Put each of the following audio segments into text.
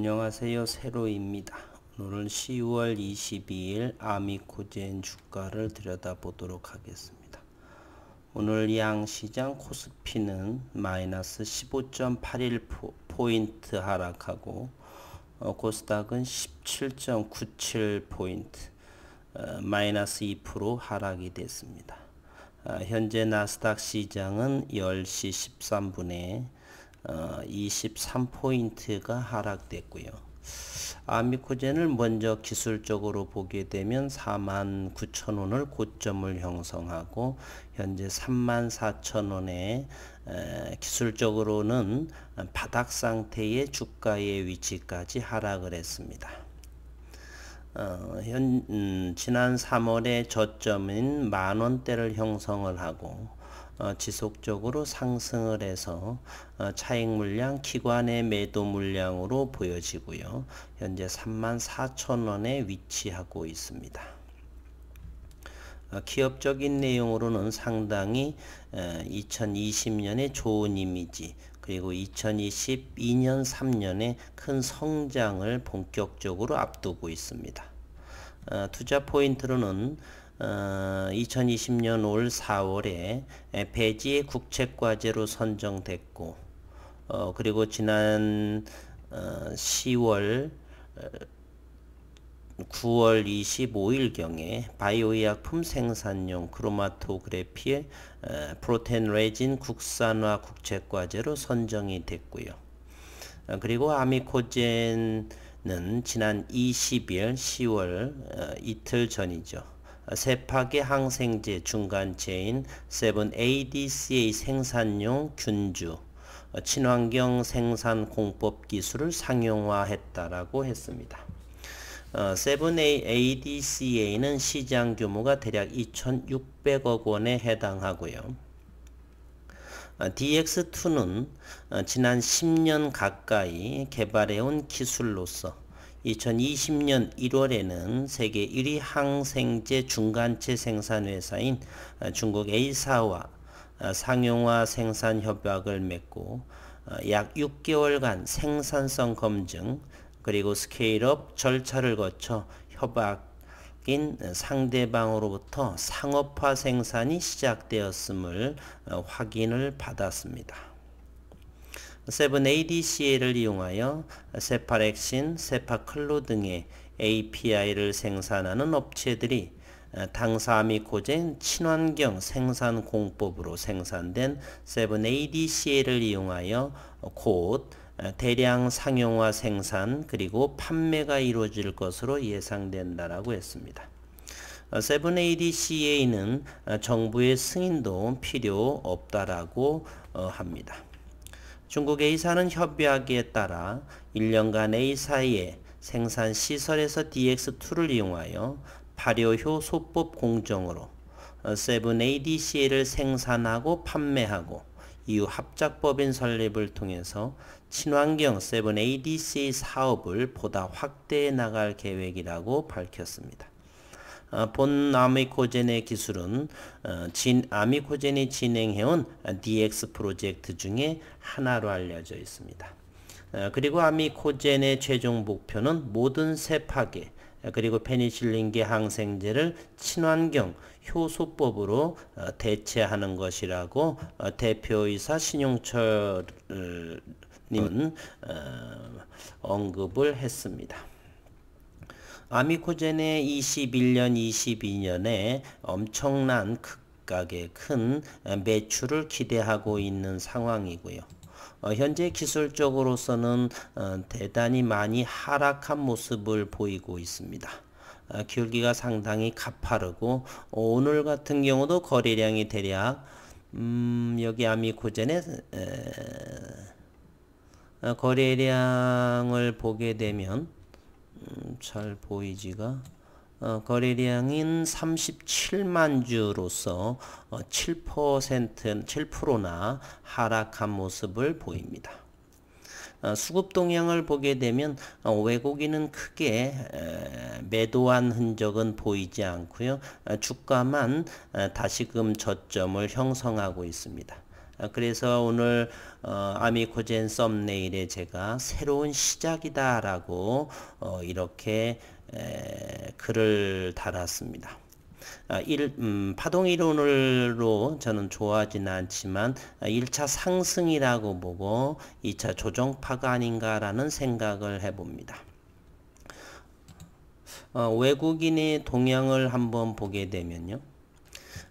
안녕하세요. 세로입니다. 오늘은 10월 22일 아미코젠 주가를 들여다보도록 하겠습니다. 오늘 양시장 코스피는 마이너스 15.81포인트 하락하고 코스닥은 17.97포인트 마이너스 2% 하락이 됐습니다. 현재 나스닥 시장은 10시 13분에 23포인트가 하락됐고요. 아미코젠을 먼저 기술적으로 보게 되면 49,000원을 고점을 형성하고 현재 34,000원에 기술적으로는 바닥 상태의 주가의 위치까지 하락을 했습니다. 지난 3월에 저점인 만원대를 형성을 하고 지속적으로 상승을 해서 차익 물량 기관의 매도 물량으로 보여지고요. 현재 34,000원에 위치하고 있습니다. 기업적인 내용으로는 상당히 2020년에 좋은 이미지 그리고 2022년 3년에 큰 성장을 본격적으로 앞두고 있습니다. 투자 포인트로는 2020년 올 4월에 배지의 국책과제로 선정됐고 그리고 지난 9월 25일경에 바이오의약품 생산용 크로마토그래피의 프로테인 레진 국산화 국책과제로 선정이 됐고요. 그리고 아미코젠은 지난 20일 10월 이틀 전이죠. 세팍의 항생제 중간체인 7-ADCA 생산용 균주 친환경 생산 공법 기술을 상용화했다라고 했습니다. 7-ADCA는 시장 규모가 대략 2,600억 원에 해당하고요. DX2는 지난 10년 가까이 개발해온 기술로서 2020년 1월에는 세계 1위 항생제 중간체 생산 회사인 중국 A사와 상용화 생산 협약을 맺고 약 6개월간 생산성 검증 그리고 스케일업 절차를 거쳐 협약인 상대방으로부터 상업화 생산이 시작되었음을 확인을 받았습니다. 7-ADCA를 이용하여 세파렉신, 세파클로 등의 API를 생산하는 업체들이 당사아미코젠 친환경 생산 공법으로 생산된 7-ADCA를 이용하여 곧 대량 상용화 생산 그리고 판매가 이루어질 것으로 예상된다라고 했습니다. 7-ADCA는 정부의 승인도 필요 없다라고 합니다. 중국 A사는 협약에 따라 1년간 A사의 생산 시설에서 DX2를 이용하여 발효효 소법 공정으로 7-ADCA를 생산하고 판매하고 이후 합작법인 설립을 통해서 친환경 7-ADCA 사업을 보다 확대해 나갈 계획이라고 밝혔습니다. 본 아미코젠의 기술은 아미코젠이 진행해온 DX 프로젝트 중에 하나로 알려져 있습니다. 그리고 아미코젠의 최종 목표는 모든 세파계 그리고 페니실린계 항생제를 친환경 효소법으로 대체하는 것이라고 대표이사 신용철 님은 언급을 했습니다. 아미코젠의 21년, 22년에 엄청난 극각의 큰 매출을 기대하고 있는 상황이고요. 현재 기술적으로서는 대단히 많이 하락한 모습을 보이고 있습니다. 기울기가 상당히 가파르고 오늘 같은 경우도 거래량이 대략 여기 아미코젠의 거래량을 보게 되면 잘 보이지가 거래량인 37만 주로서 7%나 하락한 모습을 보입니다. 수급 동향을 보게 되면 외국인은 크게 매도한 흔적은 보이지 않고요. 주가만 다시금 저점을 형성하고 있습니다. 그래서 오늘 아미코젠 썸네일에 제가 새로운 시작이다 라고 이렇게 글을 달았습니다. 파동 이론으로 저는 좋아하지는 않지만 1차 상승이라고 보고 2차 조정파가 아닌가라는 생각을 해봅니다. 외국인의 동향을 한번 보게 되면요.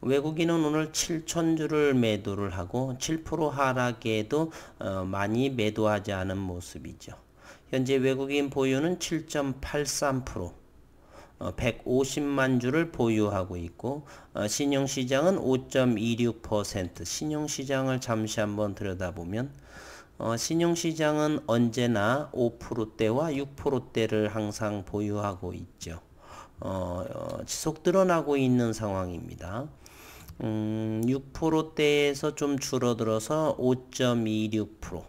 외국인은 오늘 7천주를 매도를 하고 7% 하락에도 많이 매도하지 않은 모습이죠. 현재 외국인 보유는 7.83%, 150만 주를 보유하고 있고 신용시장은 5.26%, 신용시장을 잠시 한번 들여다보면 신용시장은 언제나 5%대와 6%대를 항상 보유하고 있죠. 지속 드러나고 있는 상황입니다. 6%대에서 좀 줄어들어서 5.26%,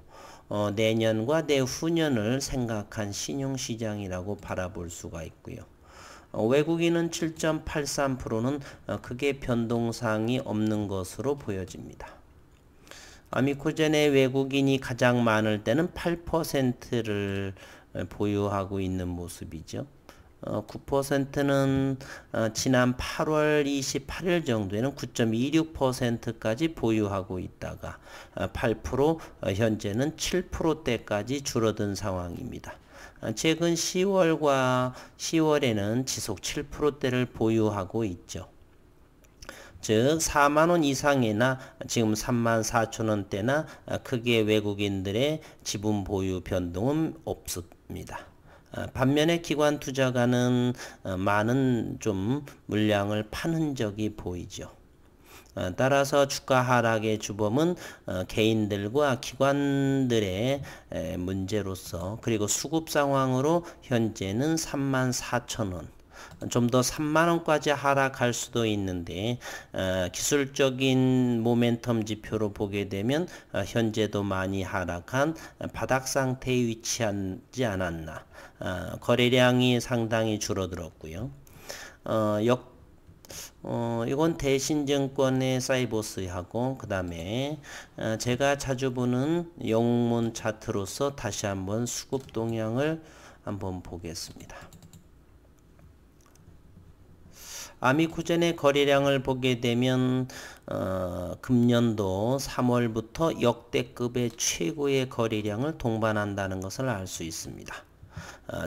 내년과 내후년을 생각한 신용시장이라고 바라볼 수가 있고요. 외국인은 7.83%는 크게 변동사항이 없는 것으로 보여집니다. 아미코젠의 외국인이 가장 많을 때는 8%를 보유하고 있는 모습이죠. 9%는 지난 8월 28일 정도에는 9.26%까지 보유하고 있다가 8%, 현재는 7%대까지 줄어든 상황입니다. 최근 10월에는 지속 7%대를 보유하고 있죠. 즉 4만원 이상이나 지금 34,000원대나 크게 외국인들의 지분 보유 변동은 없습니다. 반면에 기관 투자가는 많은 좀 물량을 파는 적이 보이죠. 따라서 주가 하락의 주범은 개인들과 기관들의 문제로서, 그리고 수급 상황으로 현재는 34,000원, 좀 더 3만원까지 하락할 수도 있는데 기술적인 모멘텀 지표로 보게 되면 현재도 많이 하락한 바닥 상태에 위치하지 않았나. 거래량이 상당히 줄어들었고요. 이건 대신증권의 사이버스하고, 그 다음에 제가 자주 보는 영문 차트로서 다시 한번 수급 동향을 한번 보겠습니다. 아미코젠의 거래량을 보게 되면 금년도 3월부터 역대급의 최고의 거래량을 동반한다는 것을 알 수 있습니다.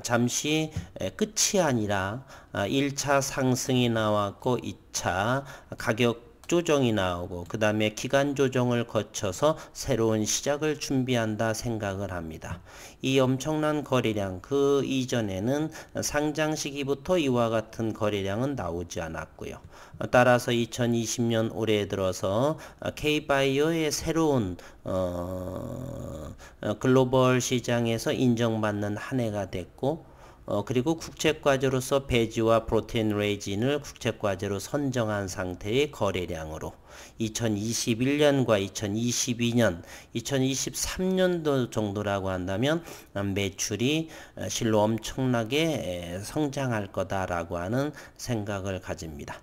잠시 끝이 아니라 1차 상승이 나왔고 2차 가격 조정이 나오고 그 다음에 기간 조정을 거쳐서 새로운 시작을 준비한다 생각을 합니다. 이 엄청난 거래량, 그 이전에는 상장 시기부터 이와 같은 거래량은 나오지 않았고요. 따라서 2020년 올해 들어서 K바이오의 새로운 글로벌 시장에서 인정받는 한 해가 됐고, 그리고 국책과제로서 배지와 프로테인 레진을 국책과제로 선정한 상태의 거래량으로 2021년과 2022년, 2023년도 정도라고 한다면 매출이 실로 엄청나게 성장할 거다라고 하는 생각을 가집니다.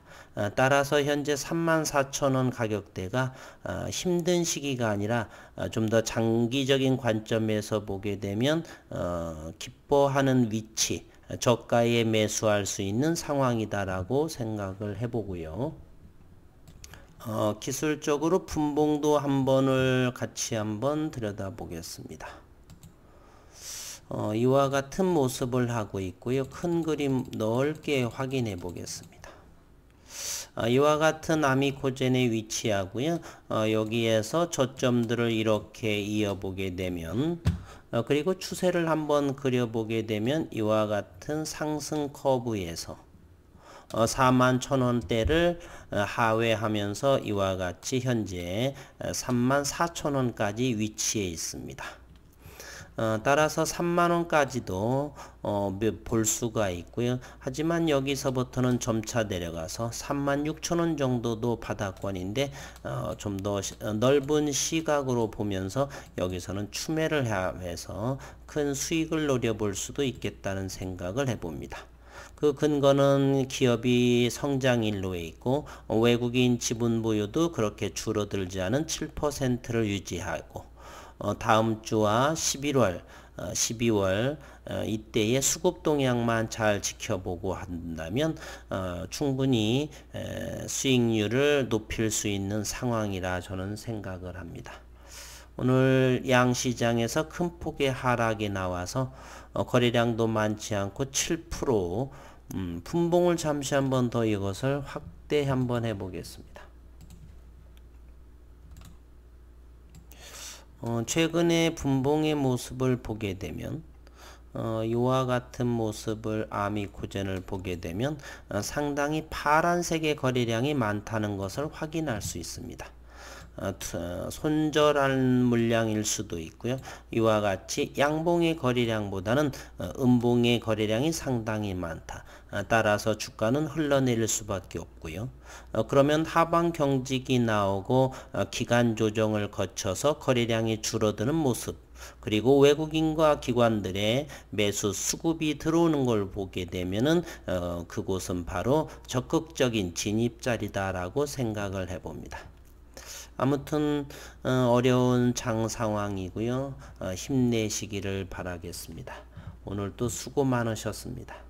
따라서 현재 34,000원 가격대가 힘든 시기가 아니라 좀 더 장기적인 관점에서 보게 되면 기뻐하는 위치, 저가에 매수할 수 있는 상황이다라고 생각을 해보고요. 기술적으로 분봉도 한번을 같이 한번 들여다보겠습니다. 이와 같은 모습을 하고 있고요. 큰 그림 넓게 확인해 보겠습니다. 이와 같은 아미코젠에 위치하고요. 여기에서 저점들을 이렇게 이어보게 되면, 그리고 추세를 한번 그려보게 되면 이와 같은 상승 커브에서 41,000원대를 하회하면서 이와 같이 현재 34,000원까지 위치해 있습니다. 따라서 3만원까지도 볼 수가 있고요. 하지만 여기서부터는 점차 내려가서 36,000원 정도도 바닥권인데 좀 더 넓은 시각으로 보면서 여기서는 추매를 해서 큰 수익을 노려볼 수도 있겠다는 생각을 해봅니다. 그 근거는 기업이 성장일로에 있고 외국인 지분 보유도 그렇게 줄어들지 않은 7%를 유지하고 다음 주와 12월 이때의 수급 동향만 잘 지켜보고 한다면 충분히 수익률을 높일 수 있는 상황이라 저는 생각을 합니다. 오늘 양시장에서 큰 폭의 하락이 나와서 거래량도 많지 않고 7% 분봉을 잠시 한번 더 이것을 확대 한번 해보겠습니다. 최근에 분봉의 모습을 보게 되면 이와 같은 모습을 아미코젠을 보게 되면 상당히 파란색의 거래량이 많다는 것을 확인할 수 있습니다. 손절한 물량일 수도 있고요. 이와 같이 양봉의 거래량보다는 음봉의 거래량이 상당히 많다. 따라서 주가는 흘러내릴 수밖에 없고요. 그러면 하방 경직이 나오고 기간 조정을 거쳐서 거래량이 줄어드는 모습, 그리고 외국인과 기관들의 매수 수급이 들어오는 걸 보게 되면은 그곳은 바로 적극적인 진입자리다라고 생각을 해봅니다. 아무튼 어려운 장 상황이고요. 힘내시기를 바라겠습니다. 오늘도 수고 많으셨습니다.